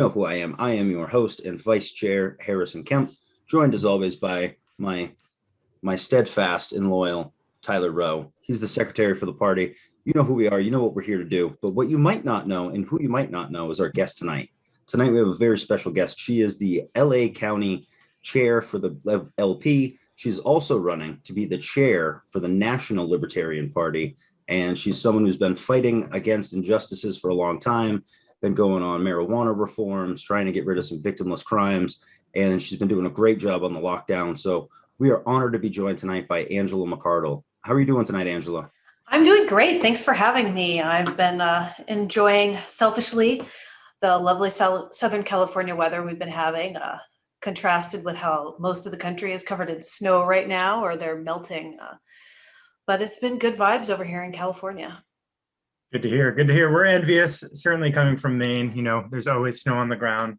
Know who I am. I am your host and Vice Chair, Harrison Kemp, joined as always by my steadfast and loyal Tyler Rowe. He's the secretary for the party. You know who we are. You know what we're here to do. But what you might not know and who you might not know is our guest tonight. Tonight we have a very special guest. She is the LA County chair for the LP. She's also running to be the chair for the National Libertarian Party. And she's someone who's been fighting against injustices for a long time, been going on marijuana reforms, trying to get rid of some victimless crimes. And she's been doing a great job on the lockdown. So we are honored to be joined tonight by Angela McArdle. How are you doing tonight, Angela? I'm doing great. Thanks for having me. I've been enjoying, selfishly, the lovely Southern California weather we've been having, contrasted with how most of the country is covered in snow right now, or they're melting. But it's been good vibes over here in California. Good to hear. Good to hear. We're envious, certainly coming from Maine. You know, there's always snow on the ground,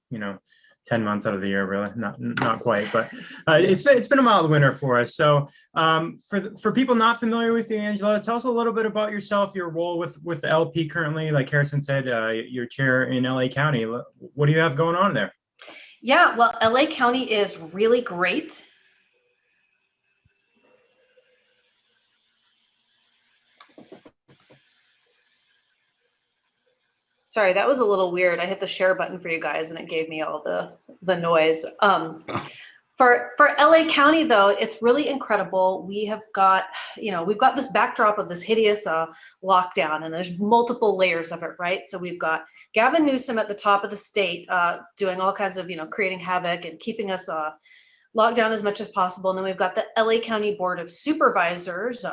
10 months out of the year, really, not quite, but it's been a mild winter for us. So for people not familiar with you, Angela, tell us a little bit about yourself, your role with the LP currently. Like Harrison said, you're chair in LA County. What do you have going on there? Yeah, well, LA County is really great. Sorry, that was a little weird. I hit the share button for you guys and it gave me all the noise. For LA County, though, it's really incredible. We have got, we've got this backdrop of this hideous lockdown, and there's multiple layers of it, right? So we've got Gavin Newsom at the top of the state doing all kinds of, creating havoc and keeping us locked down as much as possible. And then we've got the LA County Board of Supervisors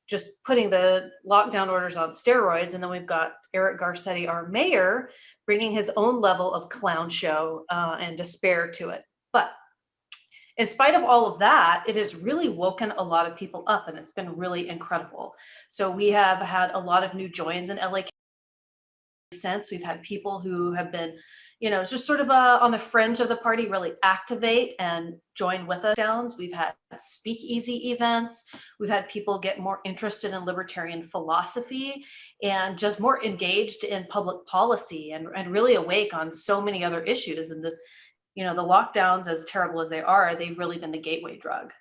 just putting the lockdown orders on steroids. And then we've got Eric Garcetti, our mayor, bringing his own level of clown show and despair to it. But in spite of all of that, it has really woken a lot of people up, and it's been really incredible. So we have had a lot of new joins in LA since. We've had people who have been, just sort of on the fringe of the party really activate and join with us downs. We've had speakeasy events. We've had people get more interested in libertarian philosophy and just more engaged in public policy and really awake on so many other issues. And the lockdowns, as terrible as they are, they've really been the gateway drug.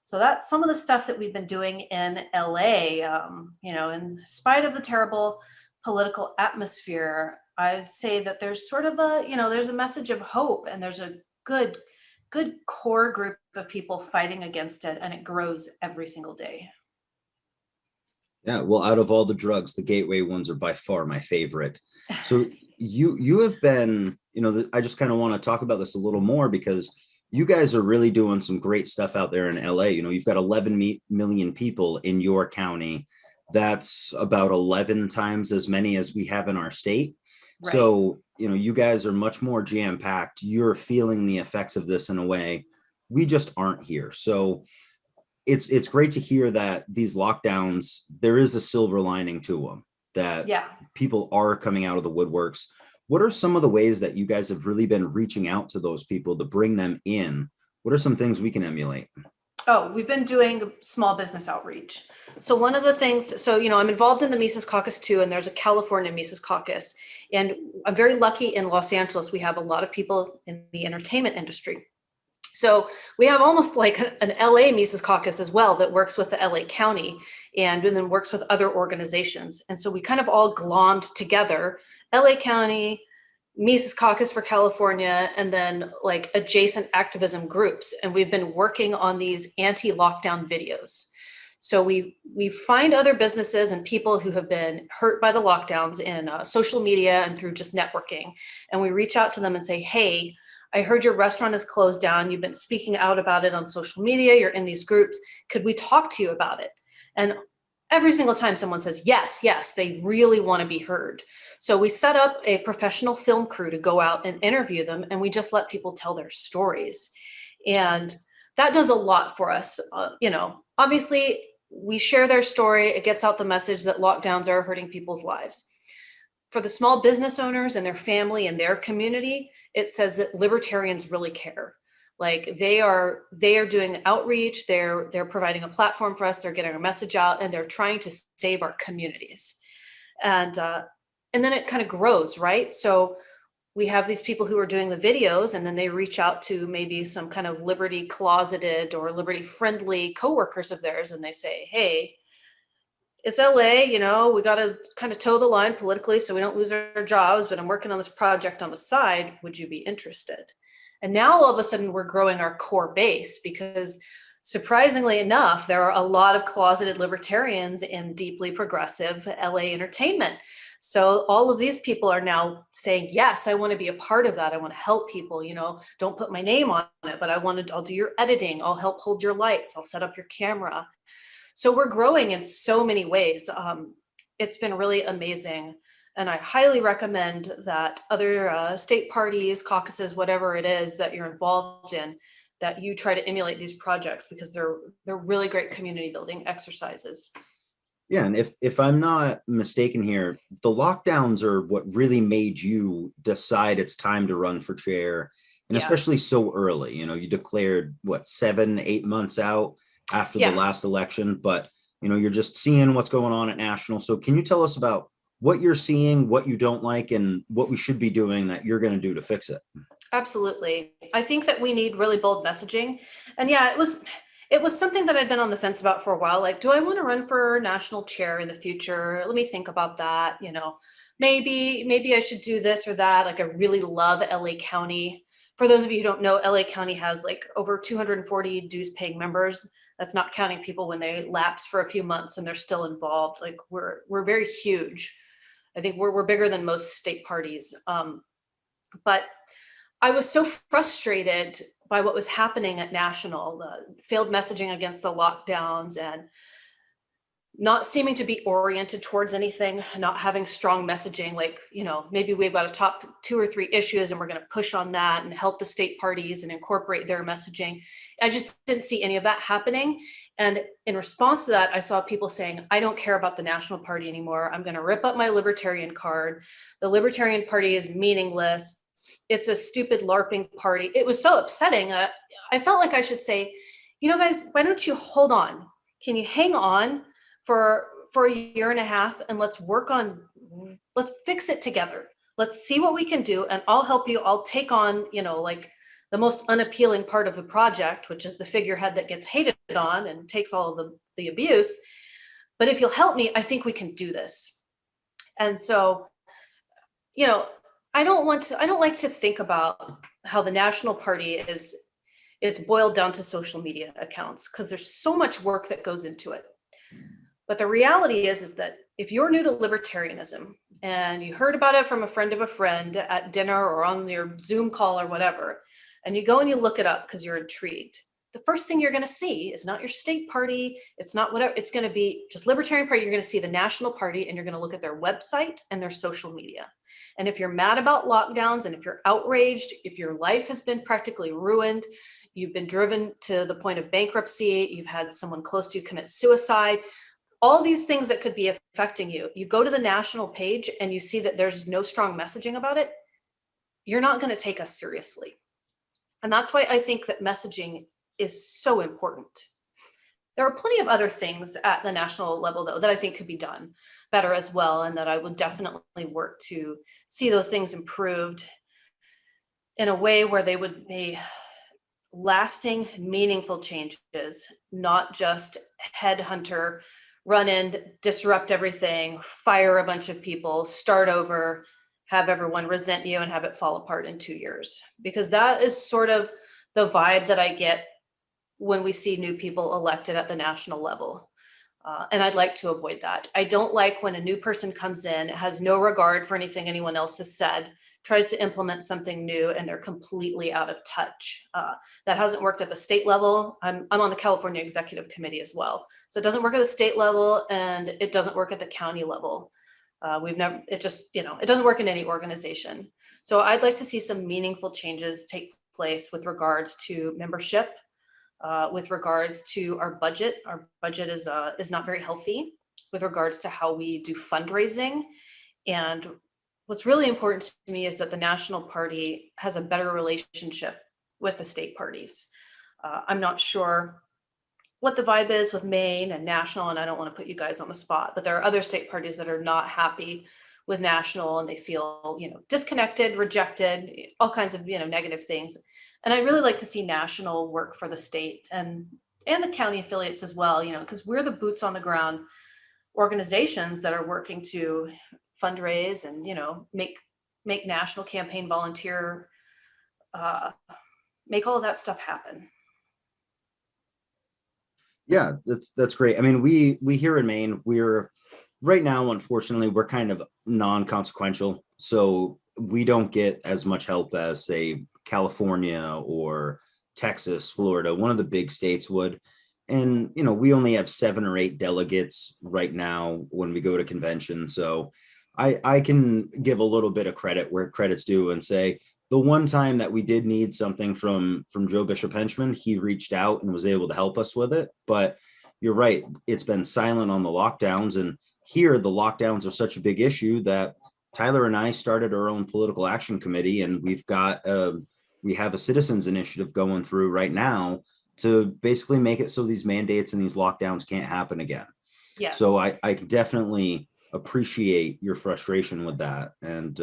So that's some of the stuff that we've been doing in LA. In spite of the terrible political atmosphere, I'd say that there's sort of there's a message of hope, and there's a good core group of people fighting against it, and it grows every single day. Yeah, well, out of all the drugs, the gateway ones are by far my favorite. So you have been, I just kind of want to talk about this a little more, because you guys are really doing some great stuff out there in LA. You've got 11 million people in your county. That's about 11 times as many as we have in our state. Right. So, you guys are much more jam-packed. You're feeling the effects of this in a way we just aren't here. So it's great to hear that these lockdowns, there is a silver lining to them, that people are coming out of the woodworks. What are some of the ways that you guys have really been reaching out to those people to bring them in? What are some things we can emulate? Oh, we've been doing small business outreach. So one of the things, I'm involved in the Mises Caucus too, and there's a California Mises Caucus. And I'm very lucky in Los Angeles, we have a lot of people in the entertainment industry. So we have almost like an LA Mises Caucus as well that works with the LA County and then works with other organizations. And so we kind of all glommed together, LA County, Mises Caucus for California, and then like adjacent activism groups. And we've been working on these anti-lockdown videos. So we find other businesses and people who have been hurt by the lockdowns in social media and through just networking. And we reach out to them and say, hey, I heard your restaurant is closed down. You've been speaking out about it on social media. You're in these groups. Could we talk to you about it? And every single time someone says, yes, they really want to be heard. So we set up a professional film crew to go out and interview them, and we just let people tell their stories. And that does a lot for us. Obviously, we share their story. It gets out the message that lockdowns are hurting people's lives. For the small business owners and their family and their community, it says that libertarians really care. Like they are doing outreach, they're providing a platform for us, they're getting our message out, and they're trying to save our communities. And then it kind of grows, right? So we have these people who are doing the videos, and then they reach out to maybe some kind of liberty closeted or liberty friendly coworkers of theirs, and they say, hey, it's LA, we got to kind of toe the line politically so we don't lose our jobs, but I'm working on this project on the side. Would you be interested? And now all of a sudden we're growing our core base, because surprisingly enough, there are a lot of closeted libertarians in deeply progressive LA entertainment. So all of these people are now saying, yes, I want to be a part of that. I want to help people, don't put my name on it, but I'll do your editing. I'll help hold your lights. I'll set up your camera. So we're growing in so many ways. It's been really amazing. And I highly recommend that other state parties, caucuses, whatever it is that you're involved in, that you try to emulate these projects, because they're really great community building exercises. Yeah, and if I'm not mistaken here, the lockdowns are what really made you decide it's time to run for chair, and especially so early. You declared what, 7-8 months out after the last election, but you're just seeing what's going on at national. So can you tell us about what you're seeing, what you don't like, and what we should be doing that you're going to do to fix it? Absolutely. I think that we need really bold messaging. And it was something that I'd been on the fence about for a while. Like, do I want to run for national chair in the future? Let me think about that. Maybe I should do this or that. Like, I really love LA County. For those of you who don't know, LA County has like over 240 dues paying members. That's not counting people when they lapse for a few months and they're still involved. Like, we're very huge. I think we're bigger than most state parties. But I was so frustrated by what was happening at national, the failed messaging against the lockdowns, and not seeming to be oriented towards anything, not having strong messaging. Like, maybe we've got a top 2 or 3 issues and we're going to push on that and help the state parties and incorporate their messaging. I just didn't see any of that happening. And in response to that, I saw people saying, I don't care about the National Party anymore. I'm going to rip up my Libertarian card. The Libertarian Party is meaningless. It's a stupid LARPing party. It was so upsetting. I felt like I should say, guys, why don't you hold on? Can you hang on for a year and a half, and let's fix it together. Let's see what we can do, and I'll help you. I'll take on, like the most unappealing part of the project, which is the figurehead that gets hated on and takes all of the abuse. But if you'll help me, I think we can do this. And so, I don't like to think about how the National Party it's boiled down to social media accounts, because there's so much work that goes into it. But the reality is that if you're new to libertarianism and you heard about it from a friend of a friend at dinner or on your Zoom call or whatever, and you go and you look it up because you're intrigued, the first thing you're going to see is not your state party. It's not whatever. It's going to be just Libertarian Party. You're going to see the National Party, and you're going to look at their website and their social media. And if you're mad about lockdowns, and if you're outraged, if your life has been practically ruined, you've been driven to the point of bankruptcy, you've had someone close to you commit suicide, all these things that could be affecting you, you go to the national page and you see that there's no strong messaging about it, you're not going to take us seriously. And that's why I think that messaging is so important. There are plenty of other things at the national level, though, that I think could be done better as well, and that I would definitely work to see those things improved in a way where they would be lasting, meaningful changes, not just headhunter, run in, disrupt everything, fire a bunch of people, start over, have everyone resent you, and have it fall apart in 2 years. Because that is sort of the vibe that I get when we see new people elected at the national level. And I'd like to avoid that. I don't like when a new person comes in, has no regard for anything anyone else has said, tries to implement something new, and they're completely out of touch. That hasn't worked at the state level. I'm on the California Executive Committee as well. So it doesn't work at the state level, and it doesn't work at the county level. It doesn't work in any organization. So I'd like to see some meaningful changes take place with regards to membership, with regards to our budget. Our budget is not very healthy with regards to how we do fundraising. And what's really important to me is that the National Party has a better relationship with the state parties. I'm not sure what the vibe is with Maine and national, and I don't want to put you guys on the spot, but there are other state parties that are not happy with national, and they feel, disconnected, rejected, all kinds of, negative things. And I really like to see national work for the state and the county affiliates as well, because we're the boots on the ground organizations that are working to fundraise and, make national campaign volunteer, make all of that stuff happen. Yeah, that's great. I mean, we here in Maine, we're right now, unfortunately, we're kind of non-consequential. So we don't get as much help as, say, California or Texas, Florida, one of the big states would. And, we only have 7 or 8 delegates right now when we go to convention. So I can give a little bit of credit where credit's due and say, the one time that we did need something from Joe Bishop Henchman, he reached out and was able to help us with it. But you're right, it's been silent on the lockdowns. And here the lockdowns are such a big issue that Tyler and I started our own political action committee, and we have a citizens initiative going through right now to basically make it so these mandates and these lockdowns can't happen again. Yes. So I definitely appreciate your frustration with that. And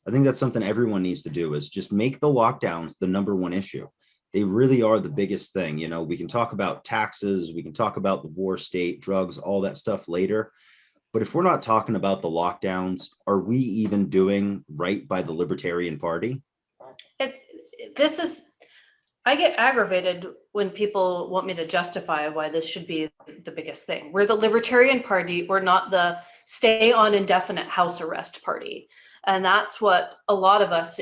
I think that's something everyone needs to do, is just make the lockdowns the #1 issue. They really are the biggest thing. We can talk about taxes, we can talk about the war state, drugs, all that stuff later. But if we're not talking about the lockdowns, are we even doing right by the Libertarian Party? I get aggravated when people want me to justify why this should be the biggest thing. We're the Libertarian Party. We're not the stay on indefinite house arrest party. And that's what a lot of us,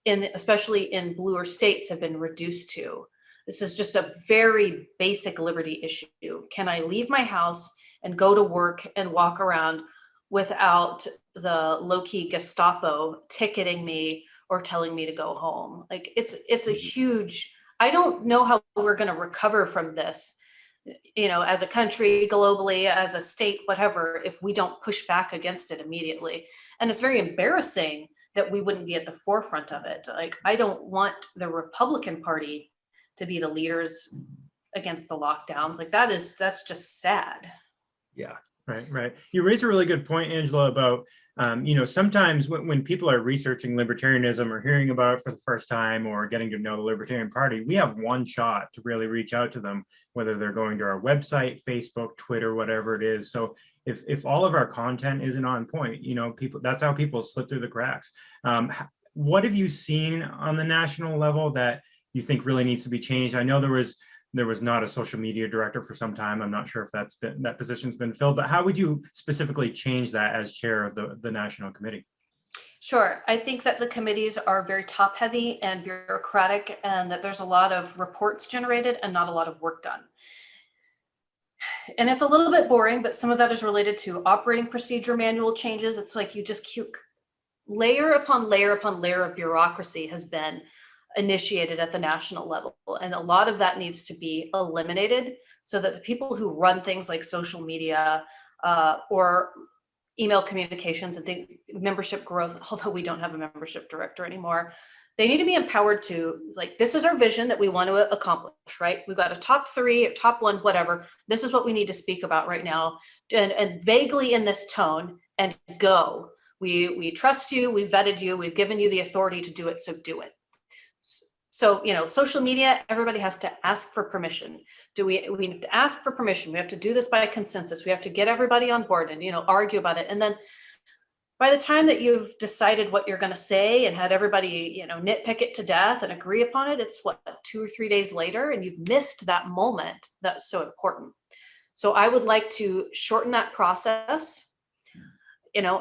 especially in bluer states, have been reduced to. This is just a very basic liberty issue. Can I leave my house and go to work and walk around without the low-key Gestapo ticketing me or telling me to go home? Like, it's a huge, I don't know how we're going to recover from this, as a country, globally, as a state, whatever, if we don't push back against it immediately. And it's very embarrassing that we wouldn't be at the forefront of it. Like, I don't want the Republican Party to be the leaders against the lockdowns. Like, that's just sad. Yeah. Right. You raise a really good point, Angela, about, sometimes when people are researching libertarianism or hearing about it for the first time or getting to know the Libertarian Party, we have one shot to really reach out to them, whether they're going to our website, Facebook, Twitter, whatever it is. So if all of our content isn't on point, people, that's how people slip through the cracks. What have you seen on the national level that you think really needs to be changed? I know there was not a social media director for some time. I'm not sure if that position's been filled, but how would you specifically change that as chair of the national committee? Sure. I think that the committees are very top heavy and bureaucratic, and that there's a lot of reports generated and not a lot of work done. And it's a little bit boring, but some of that is related to operating procedure manual changes. It's like you just keep layer upon layer upon layer of bureaucracy has been initiated at the national level. And a lot of that needs to be eliminated so that the people who run things like social media or email communications and membership growth, although we don't have a membership director anymore, they need to be empowered to, like, this is our vision that we want to accomplish, right? We've got a top 3, top 1, whatever. This is what we need to speak about right now. And vaguely in this tone, and go. We trust you, we've vetted you, we've given you the authority to do it, so do it. So, social media, everybody has to ask for permission. We have to ask for permission. We have to do this by consensus. We have to get everybody on board and, argue about it. And then by the time that you've decided what you're going to say and had everybody, nitpick it to death and agree upon it, it's 2 or 3 days later, and you've missed that moment that's so important. So I would like to shorten that process.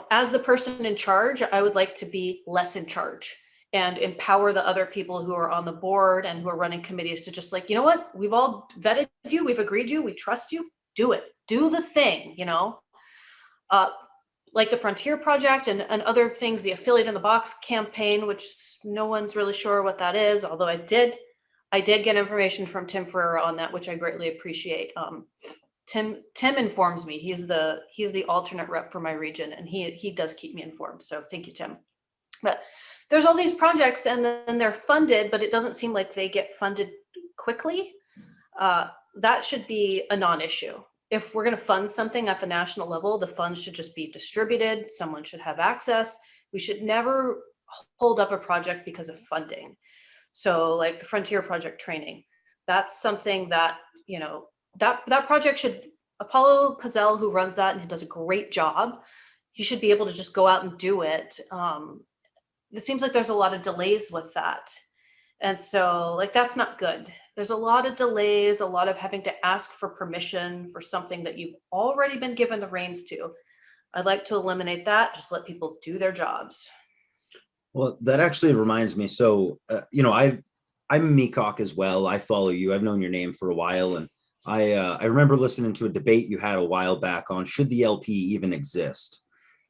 As the person in charge, I would like to be less in charge and empower the other people who are on the board and who are running committees to just like, you know what, we've all vetted you, we've agreed you, we trust you, do it, do the thing, like the Frontier Project and other things, the Affiliate in the Box campaign, which no one's really sure what that is, although I did get information from Tim Ferreira on that, which I greatly appreciate. Tim informs me. He's the alternate rep for my region, and he does keep me informed. So thank you, Tim. But there's all these projects, and then they're funded, but it doesn't seem like they get funded quickly. That should be a non-issue. if we're going to fund something at the national level, the funds should just be distributed. Someone should have access. We should never hold up a project because of funding. So like the Frontier Project training, that's something that, you know, that project should, Apollo Pazel, who runs that and he does a great job, he should be able to just go out and do it. It seems like there's a lot of delays with that. And so like, that's not good. There's a lot of delays, a lot of having to ask for permission for something that you've already been given the reins to. I'd like to eliminate that. Just let people do their jobs. Well, that actually reminds me. So, you know, I'm a MECOC as well. I follow you. I've known your name for a while. And I remember listening to a debate you had a while back on should the LP even exist?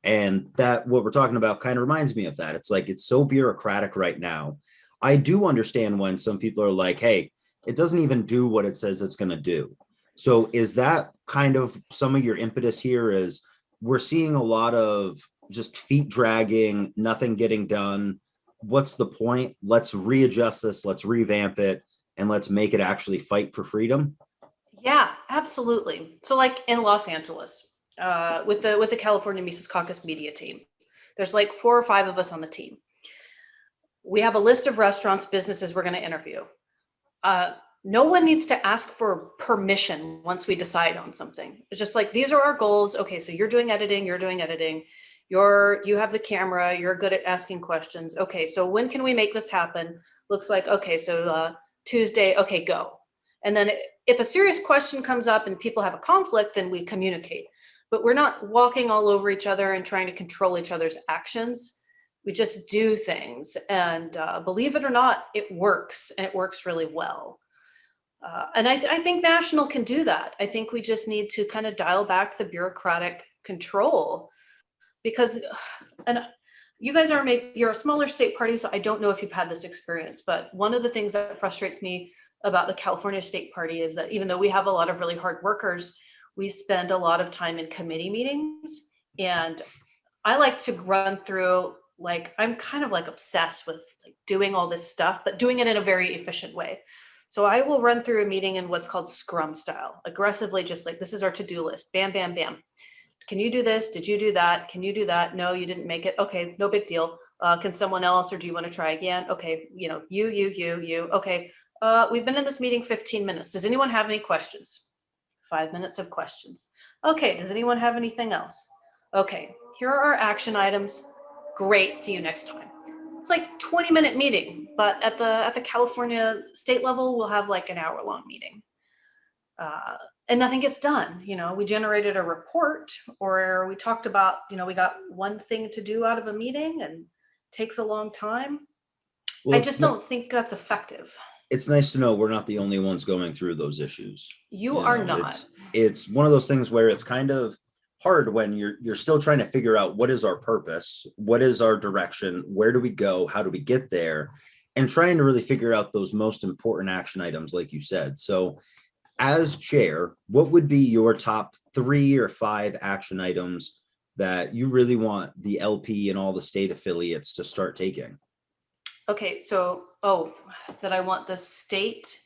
And that what we're talking about kind of reminds me of that. It's like, it's so bureaucratic right now. I do understand when some people are like, hey, it doesn't even do what it says it's going to do. So is that kind of some of your impetus here is we're seeing a lot of just feet dragging, nothing getting done. What's the point? Let's readjust this. Let's revamp it and let's make it actually fight for freedom. Yeah, absolutely. So like in Los Angeles, with the California Mises Caucus media team, there's like 4 or 5 of us on the team. We have a list of restaurants, businesses we're going to interview. No one needs to ask for permission once we decide on something. It's just like, these are our goals. Okay, so you're doing editing, you have the camera, you're good at asking questions. Okay, so when can we make this happen? Looks like, okay, so Tuesday, okay, go. And then if a serious question comes up and people have a conflict, then we communicate. But we're not walking all over each other and trying to control each other's actions. We just do things, and believe it or not, it works, and it works really well. And I think National can do that. I think we just need to kind of dial back the bureaucratic control, because, and you guys are you're a smaller state party, so I don't know if you've had this experience, but one of the things that frustrates me about the California State Party is that even though we have a lot of really hard workers, we spend a lot of time in committee meetings, and I like to run through, like, I'm kind of like obsessed with like doing all this stuff, but doing it in a very efficient way. So I will run through a meeting in what's called Scrum style, aggressively, just like, this is our to-do list, bam, bam, bam. Can you do this? Did you do that? Can you do that? No, you didn't make it. Okay, no big deal. Can someone else, or do you want to try again? Okay, you know, you. Okay, we've been in this meeting 15 minutes. Does anyone have any questions? 5 minutes of questions. Okay, does anyone have anything else? Okay, here are our action items. Great, see you next time. It's like 20-minute meeting, but at the California state level, we'll have like an hour-long meeting. And nothing gets done. You know, we generated a report, or we talked about, you know, we got one thing to do out of a meeting and takes a long time. Well, I just don't think that's effective. It's nice to know we're not the only ones going through those issues. You are not. It's one of those things where it's kind of hard when you're still trying to figure out what is our purpose, what is our direction, where do we go, how do we get there, and trying to really figure out those most important action items, like you said. So as chair, what would be your top 3 or 5 action items that you really want the LP and all the state affiliates to start taking? Okay, so, that I want the state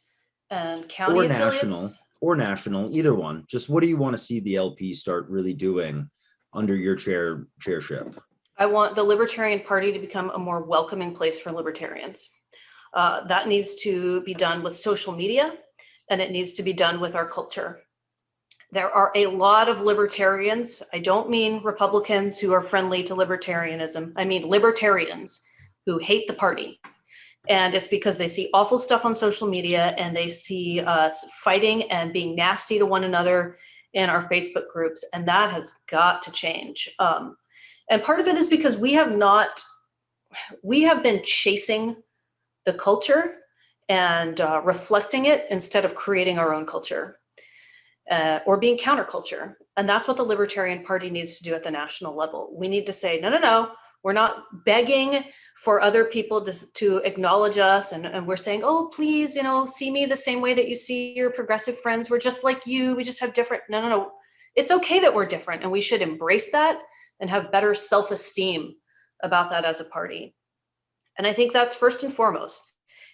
and county affiliates? Or national, either one. Just what do you want to see the LP start really doing under your chairship? I want the Libertarian Party to become a more welcoming place for libertarians. That needs to be done with social media, and it needs to be done with our culture. There are a lot of libertarians. I don't mean Republicans who are friendly to libertarianism. I mean libertarians who hate the party. And it's because they see awful stuff on social media, and they see us fighting and being nasty to one another in our Facebook groups. And that has got to change. And part of it is because we have been chasing the culture and reflecting it instead of creating our own culture or being counterculture. And that's what the Libertarian Party needs to do at the national level. We need to say, no. We're not begging for other people to acknowledge us. And we're saying, oh, please, you know, see me the same way that you see your progressive friends. We're just like you. We just have different. No. It's okay that we're different. And we should embrace that and have better self-esteem about that as a party. And I think that's first and foremost.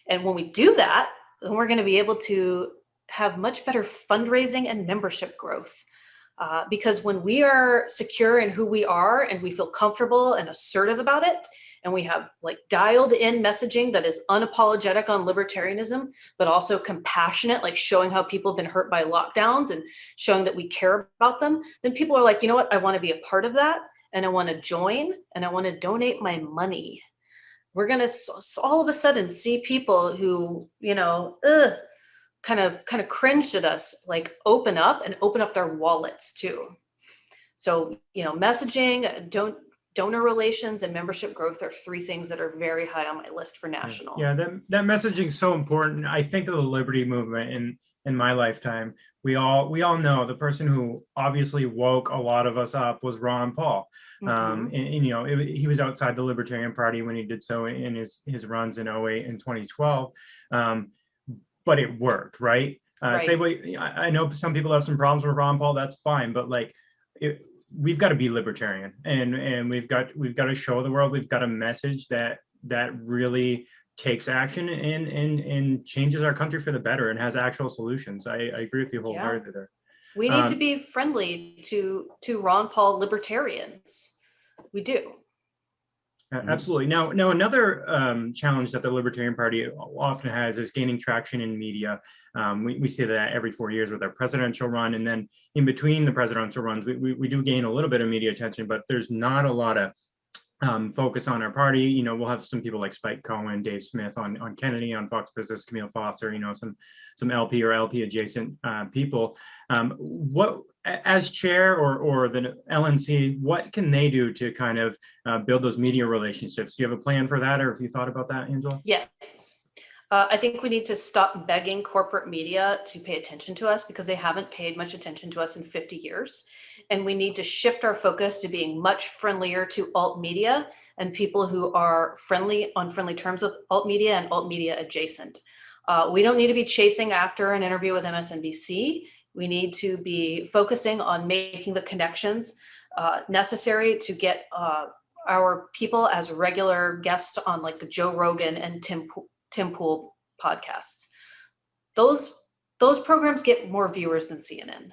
And when we do that, then we're going to be able to have much better fundraising and membership growth. Because when we are secure in who we are and we feel comfortable and assertive about it, and we have like dialed in messaging that is unapologetic on libertarianism, but also compassionate, like showing how people have been hurt by lockdowns and showing that we care about them, then people are like, you know what, I want to be a part of that, and I want to join, and I want to donate my money. We're going to all of a sudden see people who, kind of cringed at us, like open up their wallets too. So, messaging, donor relations, and membership growth are three things that are very high on my list for national. Yeah, that messaging is so important. I think of the Liberty movement in my lifetime. We all know the person who obviously woke a lot of us up was Ron Paul. And he was outside the Libertarian Party when he did so in his runs in 08 and 2012. But it worked, right? Right. I know some people have some problems with Ron Paul. That's fine, but we've got to be libertarian, and we've got to show the world we've got a message that really takes action and changes our country for the better and has actual solutions. I agree with you wholeheartedly there. We need to be friendly to Ron Paul libertarians. We do. Absolutely. Now another challenge that the Libertarian Party often has is gaining traction in media. We see that every 4 years with our presidential run, and then in between the presidential runs, we do gain a little bit of media attention, but there's not a lot of focus on our party. We'll have some people like Spike Cohen, Dave Smith on Kennedy, on Fox Business, Camille Foster, some LP or LP adjacent people. What, as chair or the LNC, what can they do to kind of build those media relationships? Do you have a plan for that, or have you thought about that, Angela? Yes. I think we need to stop begging corporate media to pay attention to us, because they haven't paid much attention to us in 50 years. And we need to shift our focus to being much friendlier to alt media and people who are on friendly terms with alt media and alt media adjacent. We don't need to be chasing after an interview with MSNBC. We need to be focusing on making the connections necessary to get our people as regular guests on like the Joe Rogan and Tim Pool podcasts. Those programs get more viewers than CNN.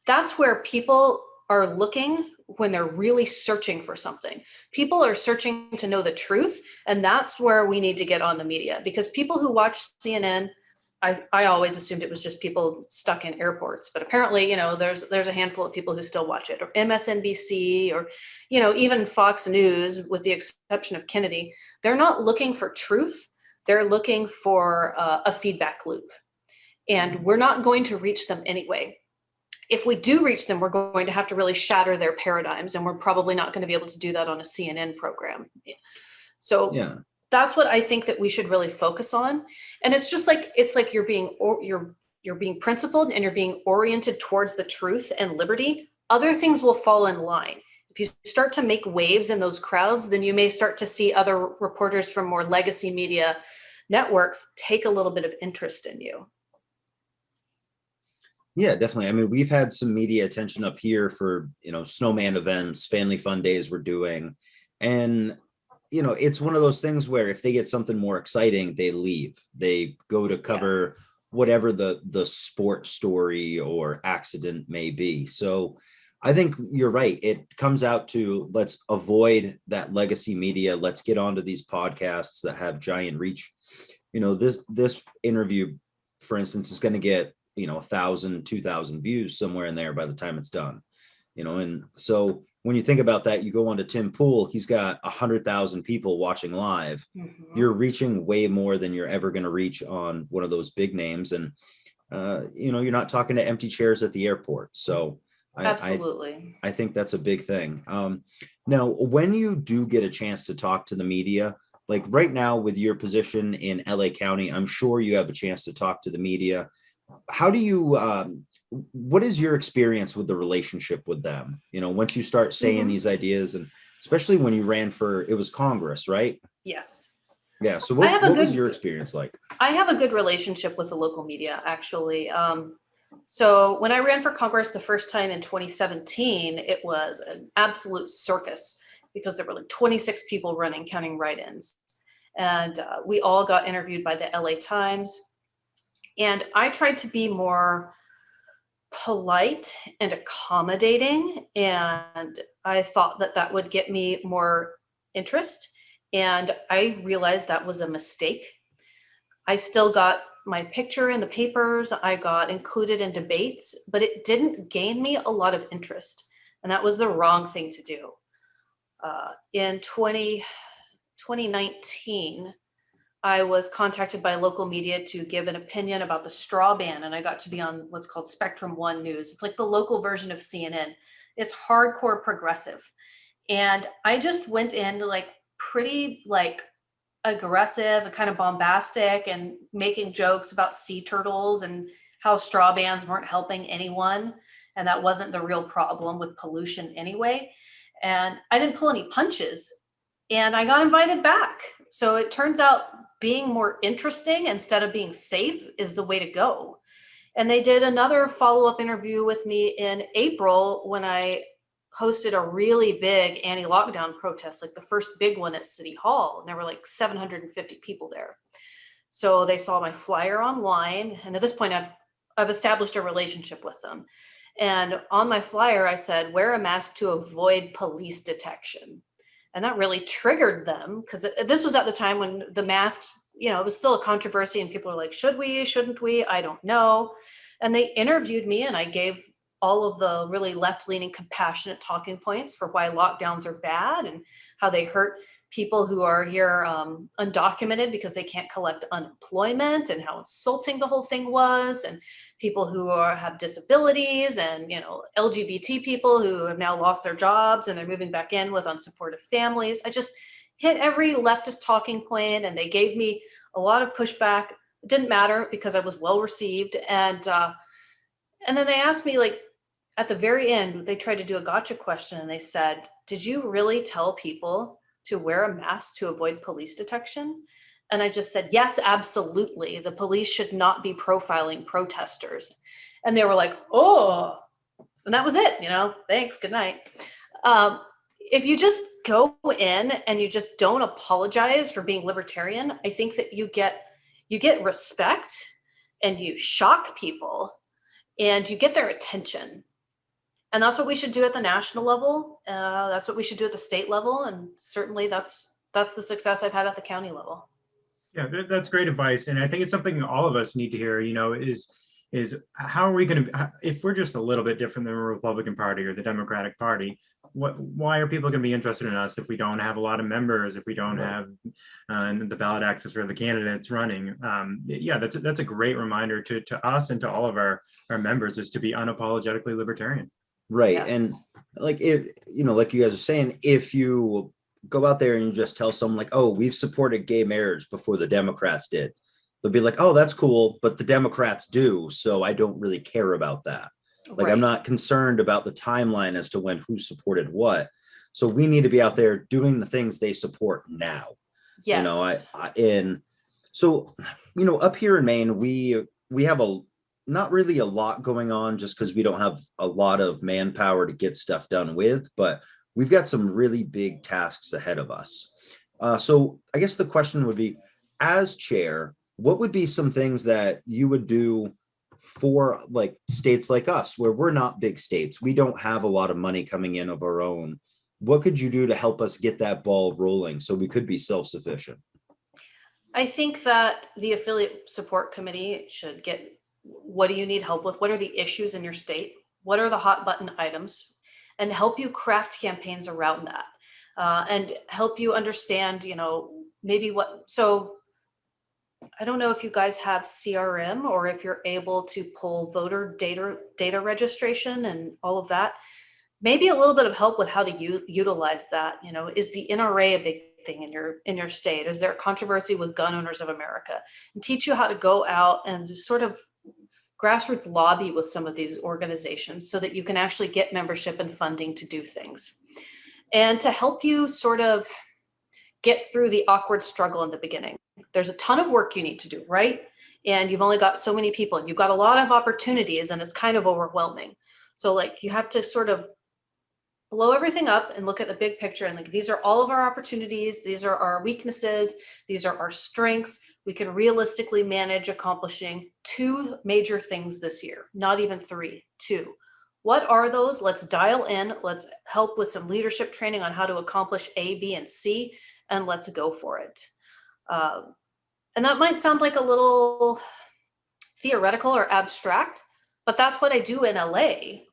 That's where people are looking when they're really searching for something. People are searching to know the truth, and that's where we need to get on the media, because people who watch CNN, I always assumed it was just people stuck in airports, but apparently, there's a handful of people who still watch it, or MSNBC, or, even Fox News, with the exception of Kennedy. They're not looking for truth. They're looking for a feedback loop, and we're not going to reach them anyway. If we do reach them, we're going to have to really shatter their paradigms, and we're probably not going to be able to do that on a CNN program. So that's what I think that we should really focus on. And it's just like, you're being principled and you're being oriented towards the truth and liberty. Other things will fall in line. If you start to make waves in those crowds, then you may start to see other reporters from more legacy media networks take a little bit of interest in you. Yeah, definitely. I mean, we've had some media attention up here for, snowman events, family fun days we're doing. And, it's one of those things where if they get something more exciting, they leave. They go to cover whatever the sport story or accident may be. So I think you're right. It comes out to, let's avoid that legacy media. Let's get onto these podcasts that have giant reach. This interview, for instance, is going to get 1,000, 2,000 views somewhere in there by the time it's done, and so when you think about that, you go on to Tim Pool, he's got 100,000 people watching live. You're reaching way more than you're ever going to reach on one of those big names. And you're not talking to empty chairs at the airport. So absolutely, I think that's a big thing. Now, when you do get a chance to talk to the media, like right now with your position in LA County, I'm sure you have a chance to talk to the media. How do you, what is your experience with the relationship with them? Once you start saying these ideas, and especially when you ran for, it was Congress, right? Yes. Yeah. So what was your experience like? I have a good relationship with the local media, actually. So when I ran for Congress the first time in 2017, it was an absolute circus, because there were like 26 people running, counting write-ins. And we all got interviewed by the LA Times. And I tried to be more polite and accommodating, and I thought that that would get me more interest. And I realized that was a mistake. I still got my picture in the papers, I got included in debates, but it didn't gain me a lot of interest. And that was the wrong thing to do. In 2019, I was contacted by local media to give an opinion about the straw ban, and I got to be on what's called Spectrum One News. It's like the local version of CNN. It's hardcore progressive. And I just went in like pretty like aggressive and kind of bombastic and making jokes about sea turtles and how straw bans weren't helping anyone. And that wasn't the real problem with pollution anyway. And I didn't pull any punches, and I got invited back. So it turns out being more interesting instead of being safe is the way to go. And they did another follow-up interview with me in April when I hosted a really big anti-lockdown protest, like the first big one at City Hall. And there were like 750 people there. So they saw my flyer online. And at this point, I've established a relationship with them. And on my flyer, I said, wear a mask to avoid police detection. And that really triggered them, because this was at the time when the masks, it was still a controversy and people were like, should we, shouldn't we? I don't know. And they interviewed me, and I gave all of the really left-leaning, compassionate talking points for why lockdowns are bad and how they hurt people who are here undocumented because they can't collect unemployment, and how insulting the whole thing was, and people who have disabilities, and LGBT people who have now lost their jobs and they're moving back in with unsupportive families. I just hit every leftist talking point, and they gave me a lot of pushback. It didn't matter because I was well received. And then they asked me, like, at the very end, they tried to do a gotcha question, and they said, did you really tell people to wear a mask to avoid police detection? And I just said, yes, absolutely. The police should not be profiling protesters. And they were like, oh, and that was it, thanks, good night. If you just go in and you just don't apologize for being libertarian, I think that you get respect, and you shock people, and you get their attention. And that's what we should do at the national level. That's what we should do at the state level. And certainly that's the success I've had at the county level. Yeah, that's great advice. And I think it's something all of us need to hear, is how are we going to, if we're just a little bit different than the Republican Party or the Democratic Party, why are people going to be interested in us if we don't have a lot of members, if we don't have the ballot access or the candidates running? Yeah, that's a great reminder to us and to all of our members, is to be unapologetically libertarian. Right. Yes. And like, if, like you guys are saying, if you go out there and you just tell someone like, oh, we've supported gay marriage before the Democrats did, they'll be like, oh, that's cool, but the Democrats do, so I don't really care about that. Like, Right. I'm not concerned about the timeline as to when who supported what. So we need to be out there doing the things they support now. Yes. And so, up here in Maine, we have not really a lot going on, just because we don't have a lot of manpower to get stuff done with, but we've got some really big tasks ahead of us. So I guess the question would be, as chair, what would be some things that you would do for like states like us, where we're not big states, we don't have a lot of money coming in of our own? What could you do to help us get that ball rolling so we could be self-sufficient? I think that the affiliate support committee should get, what do you need help with? What are the issues in your state? What are the hot button items? And help you craft campaigns around that, and help you understand, maybe what, so I don't know if you guys have CRM or if you're able to pull voter data registration and all of that. Maybe a little bit of help with how to utilize that. Is the NRA a big thing in your state? Is there a controversy with Gun Owners of America? And teach you how to go out and sort of grassroots lobby with some of these organizations so that you can actually get membership and funding to do things. And to help you sort of get through the awkward struggle in the beginning. There's a ton of work you need to do, right? And you've only got so many people, and you've got a lot of opportunities, and it's kind of overwhelming. So like, you have to sort of blow everything up and look at the big picture, and like, these are all of our opportunities, these are our weaknesses, these are our strengths. We can realistically manage accomplishing 2 major things this year, not even 3, 2. What are those? Let's dial in. Let's help with some leadership training on how to accomplish A, B, and C, and let's go for it. And that might sound like a little theoretical or abstract, but that's what I do in LA.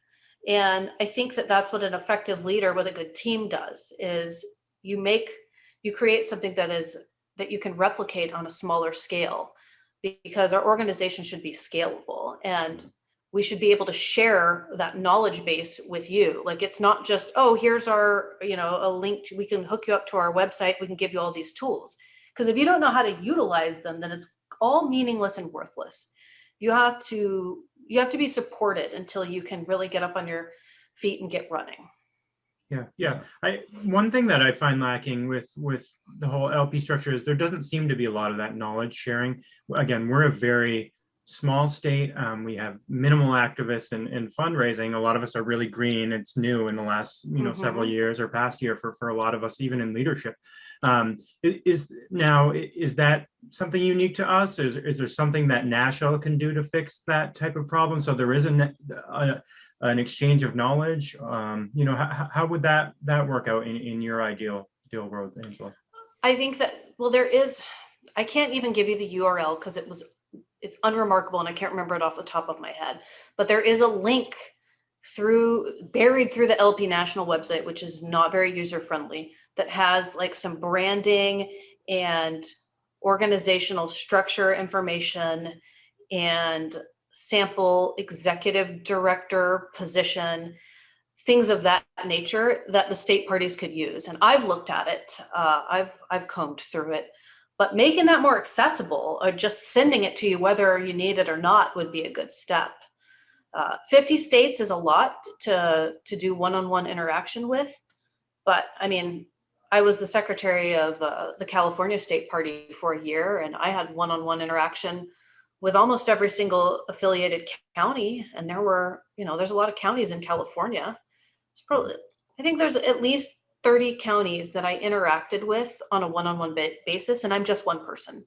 And I think that that's what an effective leader with a good team does, is you create something that you can replicate on a smaller scale, because our organization should be scalable, and we should be able to share that knowledge base with you. Like, it's not just, oh, here's our, a link, we can hook you up to our website, we can give you all these tools. Because if you don't know how to utilize them, then it's all meaningless and worthless. You have to be supported until you can really get up on your feet and get running. Yeah. One thing that I find lacking with the whole LP structure is there doesn't seem to be a lot of that knowledge sharing. Again, we're a very small state. We have minimal activists in fundraising. A lot of us are really green. It's new in the last several years or past year for a lot of us, even in leadership. Is that something unique to us? Is there something that Nashville can do to fix that type of problem? So there is an exchange of knowledge. How would that work out in your ideal world, Angela? I think that, well, I can't even give you the URL because it's unremarkable and I can't remember it off the top of my head, but there is a link buried through the LP National website, which is not very user-friendly, that has like some branding and organizational structure information and sample executive director position, things of that nature that the state parties could use. And I've looked at it, I've combed through it, but making that more accessible or just sending it to you whether you need it or not would be a good step. 50 states is a lot to do one-on-one interaction with, but I mean, I was the secretary of the California State Party for a year, and I had one-on-one interaction with almost every single affiliated county. And there's a lot of counties in California. I think there's at least 30 counties that I interacted with on a one-on-one basis, and I'm just one person.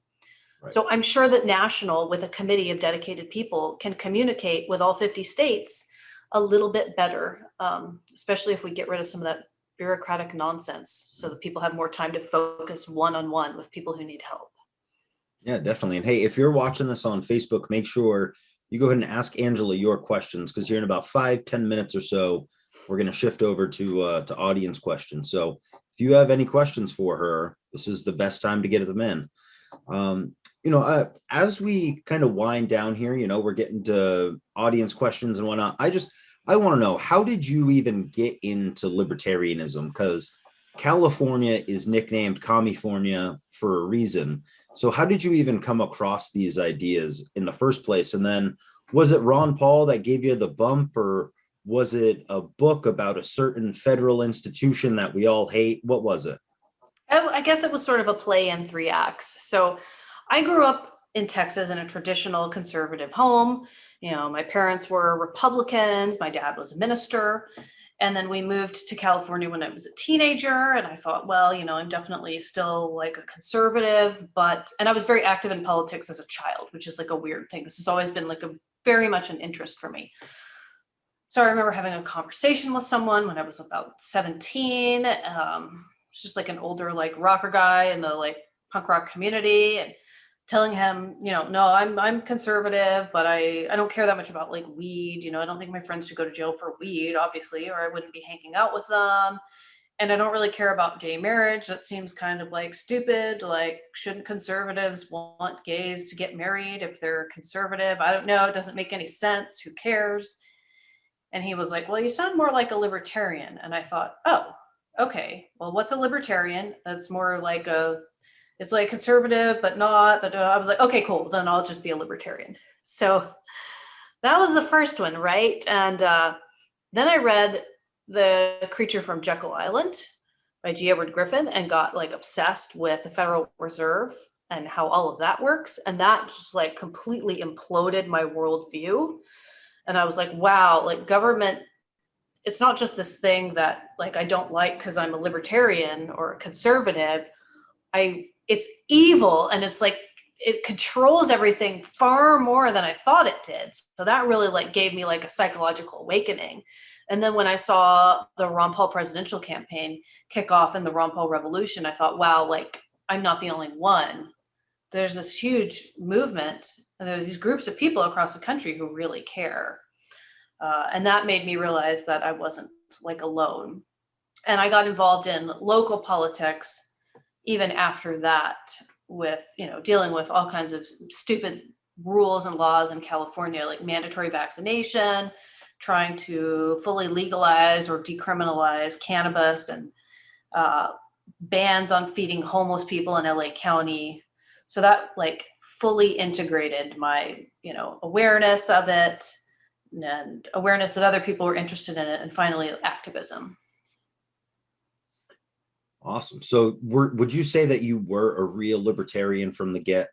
Right. So I'm sure that National, with a committee of dedicated people, can communicate with all 50 states a little bit better, especially if we get rid of some of that bureaucratic nonsense so that people have more time to focus one-on-one with people who need help. Yeah, definitely. And hey, if you're watching this on Facebook, make sure you go ahead and ask Angela your questions, because here in about 5-10 minutes or so, we're going to shift over to audience questions. So if you have any questions for her, this is the best time to get them in. As we kind of wind down here, we're getting to audience questions and whatnot. I want to know, how did you even get into libertarianism? Because California is nicknamed Commifornia for a reason. So how did you even come across these ideas in the first place? And then was it Ron Paul that gave you the bump, or was it a book about a certain federal institution that we all hate? What was it? I guess it was sort of a play in 3 acts. So I grew up in Texas in a traditional conservative home. My parents were Republicans. My dad was a minister. And then we moved to California when I was a teenager. And I thought, well, I'm definitely still like a conservative, and I was very active in politics as a child, which is like a weird thing. This has always been like very much an interest for me. So I remember having a conversation with someone when I was about 17. It's just like an older like rocker guy in the like punk rock community, and telling him, no, I'm conservative, but I don't care that much about like weed. I don't think my friends should go to jail for weed, obviously, or I wouldn't be hanging out with them. And I don't really care about gay marriage. That seems kind of like stupid. Like, shouldn't conservatives want gays to get married if they're conservative? I don't know. It doesn't make any sense. Who cares? And he was like, well, you sound more like a libertarian. And I thought, oh, okay, well, what's a libertarian? That's more like it's like conservative, but not, but I was like, okay, cool. Then I'll just be a libertarian. So that was the first one. Right. And then I read The Creature from Jekyll Island by G. Edward Griffin and got like obsessed with the Federal Reserve and how all of that works. And that just like completely imploded my worldview. And I was like, wow, like government, it's not just this thing that like I don't like because I'm a libertarian or a conservative. It's evil, and it's like it controls everything far more than I thought it did. So that really like gave me like a psychological awakening. And then when I saw the Ron Paul presidential campaign kick off in the Ron Paul revolution, I thought, wow, like I'm not the only one. There's this huge movement. And there's these groups of people across the country who really care. And that made me realize that I wasn't like alone. And I got involved in local politics even after that, with, you know, dealing with all kinds of stupid rules and laws in California, like mandatory vaccination, trying to fully legalize or decriminalize cannabis, and bans on feeding homeless people in LA County. So that like fully integrated my, you know, awareness of it and awareness that other people were interested in it, and finally activism. Awesome. So would you say that you were a real libertarian from the get?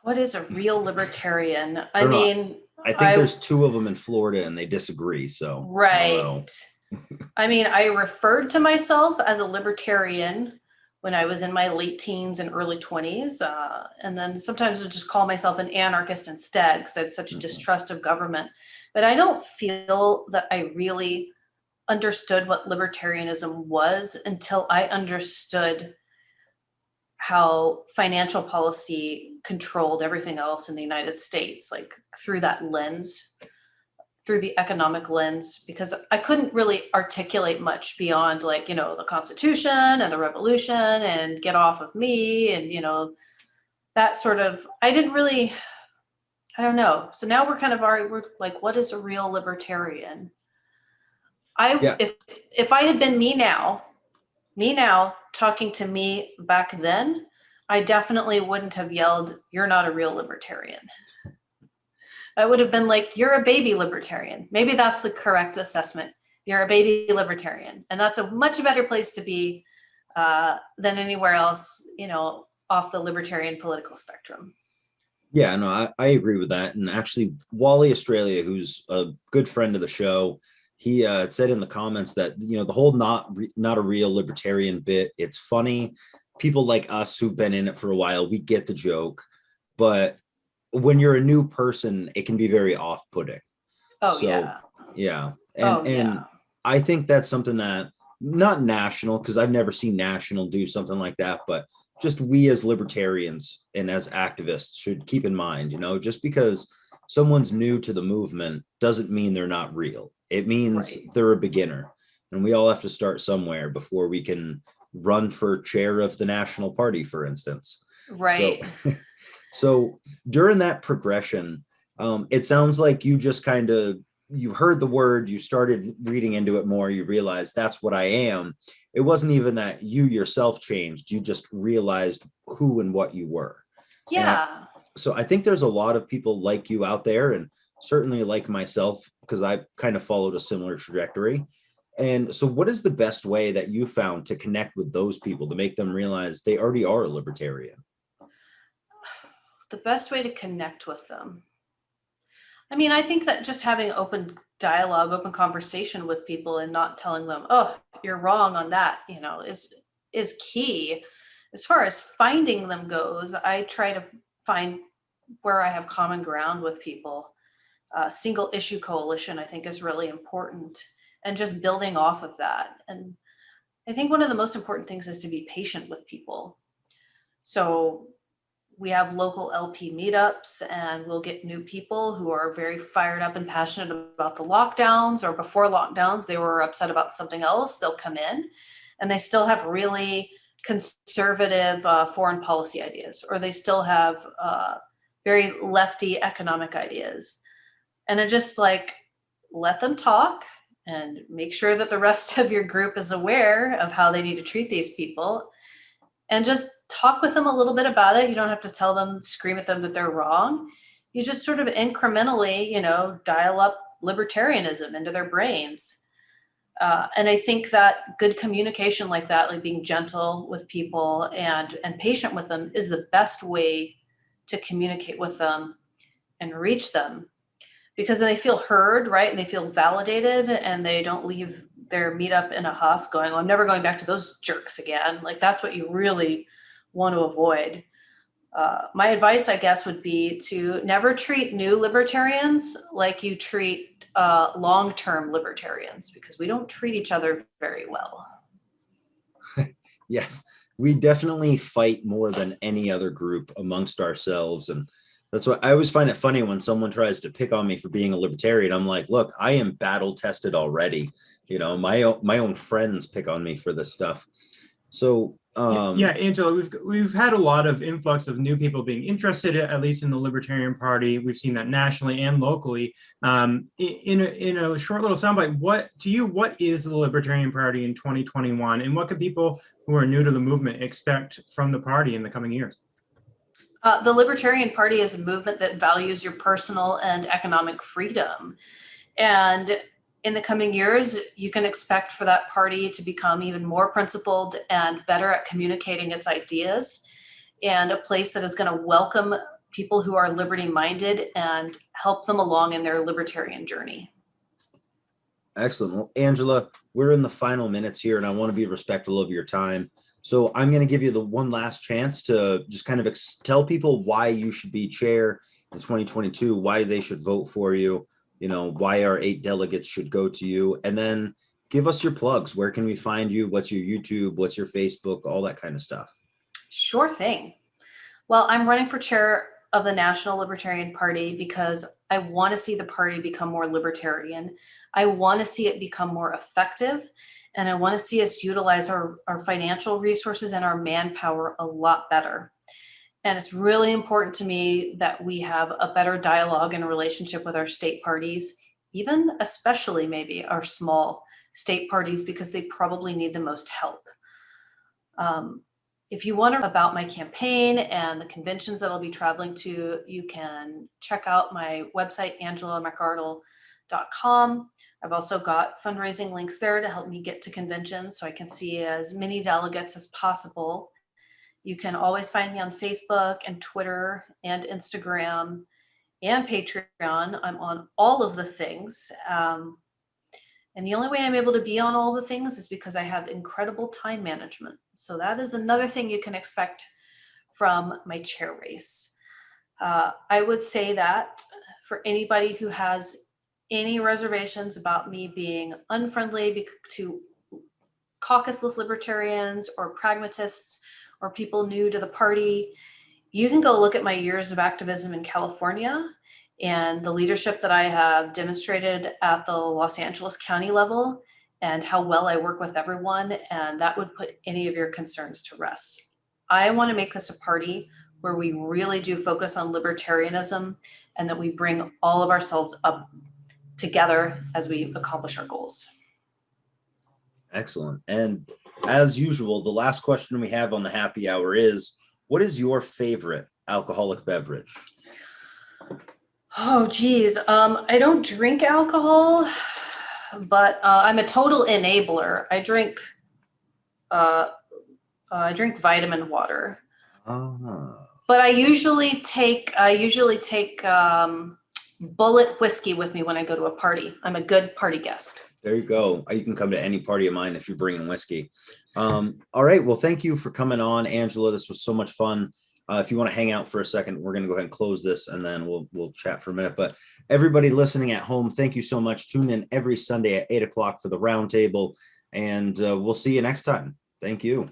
What is a real libertarian? I think there's two of them in Florida and they disagree. So right. I mean, I referred to myself as a libertarian when I was in my late teens and early 20s. And then sometimes I'd just call myself an anarchist instead, because I had such a distrust of government. But I don't feel that I really understood what libertarianism was until I understood how financial policy controlled everything else in the United States, like through that lens, through the economic lens, because I couldn't really articulate much beyond like, you know, the Constitution and the Revolution and get off of me and, you know, that sort of, I don't know. So now we're like, what is a real libertarian? If I had been me now talking to me back then, I definitely wouldn't have yelled, "You're not a real libertarian." I would have been like, "You're a baby libertarian." Maybe that's the correct assessment. You're a baby libertarian. And that's a much better place to be than anywhere else, you know, off the libertarian political spectrum. Yeah, no, I agree with that. And actually, Wally Australia, who's a good friend of the show, he said in the comments that, you know, the whole not a real libertarian bit, it's funny. People like us who've been in it for a while, we get the joke. But when you're a new person, it can be very off-putting. Oh, so, yeah. And I think that's something that, not national, because I've never seen national do something like that, but just we as libertarians and as activists should keep in mind, you know, just because someone's new to the movement doesn't mean they're not real. It means they're a beginner, and we all have to start somewhere before we can run for chair of the national party, for instance. Right. So during that progression, it sounds like you just you heard the word, you started reading into it more, you realized that's what I am. It wasn't even that you yourself changed, you just realized who and what you were. Yeah. So I think there's a lot of people like you out there, and certainly like myself, because I kind of followed a similar trajectory. And so what is the best way that you found to connect with those people to make them realize they already are a libertarian? The best way to connect with them. I mean, I think that just having open dialogue, open conversation with people and not telling them, "Oh, you're wrong on that," you know, is key. As far as finding them goes, I try to find where I have common ground with people. Single issue coalition, I think, is really important, and just building off of that. And I think one of the most important things is to be patient with people. So we have local LP meetups, and we'll get new people who are very fired up and passionate about the lockdowns, or before lockdowns, they were upset about something else. They'll come in and they still have really conservative foreign policy ideas, or they still have very lefty economic ideas. And I just like, let them talk and make sure that the rest of your group is aware of how they need to treat these people, and just talk with them a little bit about it. You don't have to tell them, scream at them that they're wrong. You just sort of incrementally, you know, dial up libertarianism into their brains. And I think that good communication like that, like being gentle with people and patient with them, is the best way to communicate with them and reach them, because then they feel heard, right? And they feel validated, and they don't leave their meetup in a huff going, "Oh, I'm never going back to those jerks again." Like, that's what you really want to avoid. My advice, I guess, would be to never treat new libertarians like you treat long-term libertarians, because we don't treat each other very well. Yes, we definitely fight more than any other group amongst ourselves. And that's why I always find it funny when someone tries to pick on me for being a libertarian. I'm like, look, I am battle tested already. You know, my own friends pick on me for this stuff. So yeah, Angela, we've had a lot of influx of new people being interested, at least in the Libertarian Party. We've seen that nationally and locally. In a short little soundbite, what is the Libertarian Party in 2021, and what can people who are new to the movement expect from the party in the coming years? The Libertarian Party is a movement that values your personal and economic freedom. And in the coming years, you can expect for that party to become even more principled and better at communicating its ideas, and a place that is going to welcome people who are liberty-minded and help them along in their libertarian journey. Excellent. Well, Angela, we're in the final minutes here, and I want to be respectful of your time. So I'm going to give you the one last chance to just kind of tell people why you should be chair in 2022, why they should vote for you, you know, why our 8 delegates should go to you, and then give us your plugs. Where can we find you? What's your YouTube? What's your Facebook? All that kind of stuff. Sure thing. Well, I'm running for chair of the National Libertarian Party because I want to see the party become more libertarian. I want to see it become more effective, and I want to see us utilize our financial resources and our manpower a lot better. And it's really important to me that we have a better dialogue and relationship with our state parties, even especially maybe our small state parties, because they probably need the most help. If you want to know about my campaign and the conventions that I'll be traveling to, you can check out my website, angelamcardle.com. I've also got fundraising links there to help me get to conventions so I can see as many delegates as possible. You can always find me on Facebook and Twitter and Instagram and Patreon. I'm on all of the things. And the only way I'm able to be on all the things is because I have incredible time management. So that is another thing you can expect from my chair race. I would say that for anybody who has any reservations about me being unfriendly to caucusless libertarians or pragmatists or people new to the party, you can go look at my years of activism in California and the leadership that I have demonstrated at the Los Angeles County level and how well I work with everyone, and that would put any of your concerns to rest. I want to make this a party where we really do focus on libertarianism and that we bring all of ourselves up together as we accomplish our goals. Excellent. And as usual, the last question we have on the happy hour is, what is your favorite alcoholic beverage? Oh, geez. I don't drink alcohol, but I'm a total enabler. I drink vitamin water. But I usually take bullet whiskey with me when I go to a party. I'm a good party guest. There you go. You can come to any party of mine if you're bringing whiskey. All right. Well, thank you for coming on, Angela. This was so much fun. If you want to hang out for a second, we're going to go ahead and close this, and then we'll chat for a minute. But everybody listening at home, thank you so much. Tune in every Sunday at 8 o'clock for the roundtable, and we'll see you next time. Thank you.